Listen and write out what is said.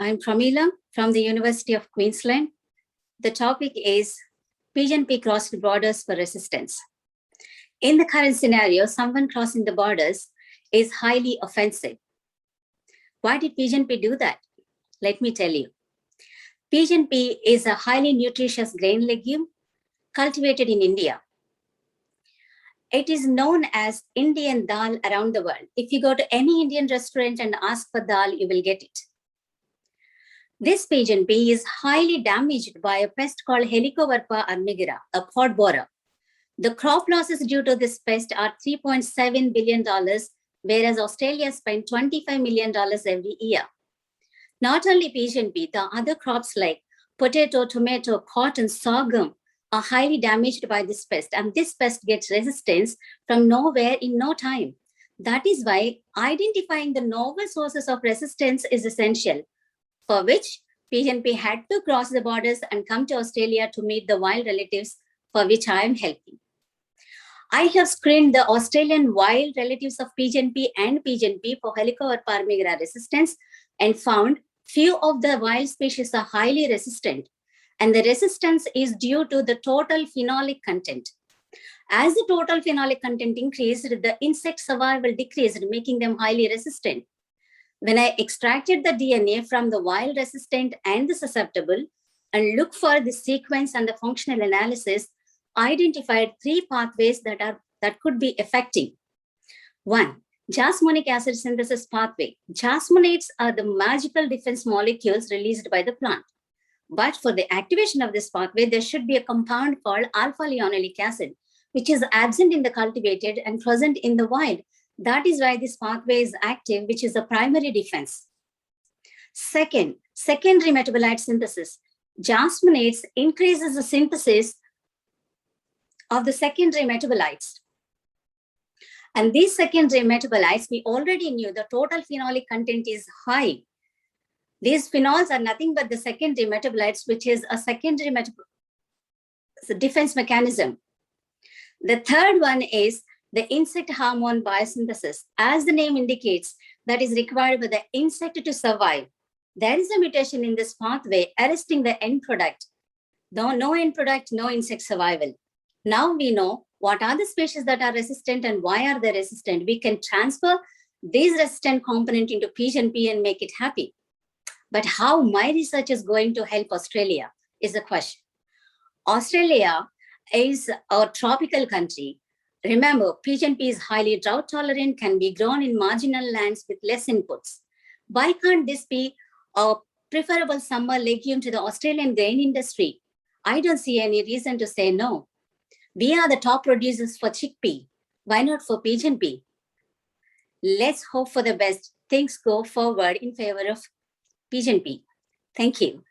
I'm Prameela from the University of Queensland. The topic is Pigeonpea crossed borders for resistance. In the current scenario, someone crossing the borders is highly offensive. Why did Pigeonpea do that? Let me tell you. Pigeonpea is a highly nutritious grain legume cultivated in India. It is known as Indian dal around the world. If you go to any Indian restaurant and ask for dal, you will get it. This pigeonpea is highly damaged by a pest called Helicoverpa armigira, a pod borer. The crop losses due to this pest are $3.7 billion, whereas Australia spent $25 million every year. Not only pigeonpea, the other crops like potato, tomato, cotton, sorghum are highly damaged by this pest, and this pest gets resistance from nowhere in no time. That is why identifying the novel sources of resistance is essential, for which Pigeonpea had to cross the borders and come to Australia to meet the wild relatives for which I am helping. I have screened the Australian wild relatives of pigeonpea and pigeonpea for Helicoverpa armigira resistance and found few of the wild species are highly resistant, and the resistance is due to the total phenolic content. As the total phenolic content increased, the insect survival decreased, making them highly resistant. When I extracted the DNA from the wild resistant and the susceptible and looked for the sequence and the functional analysis, I identified three pathways that could be effective. One, jasmonic acid synthesis pathway. Jasmonates are the magical defense molecules released by the plant. But for the activation of this pathway, there should be a compound called alpha-linoleic acid, which is absent in the cultivated and present in the wild. That is why this pathway is active, which is the primary defense. Second, secondary metabolite synthesis. Jasmonates increases the synthesis of the secondary metabolites. And these secondary metabolites, we already knew the total phenolic content is high. These phenols are nothing but the secondary metabolites, which is a secondary defense mechanism. The third one is the insect hormone biosynthesis. As the name indicates, that is required by the insect to survive. There is a mutation in this pathway arresting the end product. No end product, no insect survival. Now we know what are the species that are resistant and why are they resistant. We can transfer these resistant component into pigeonpea and make it happy. But how my research is going to help Australia is the question. Australia is a tropical country. Remember, pigeonpea is highly drought tolerant, can be grown in marginal lands with less inputs. Why can't this be a preferable summer legume to the Australian grain industry? I don't see any reason to say no. We are the top producers for chickpea. Why not for pigeonpea? Let's hope for the best. Things go forward in favor of pigeonpea. Thank you.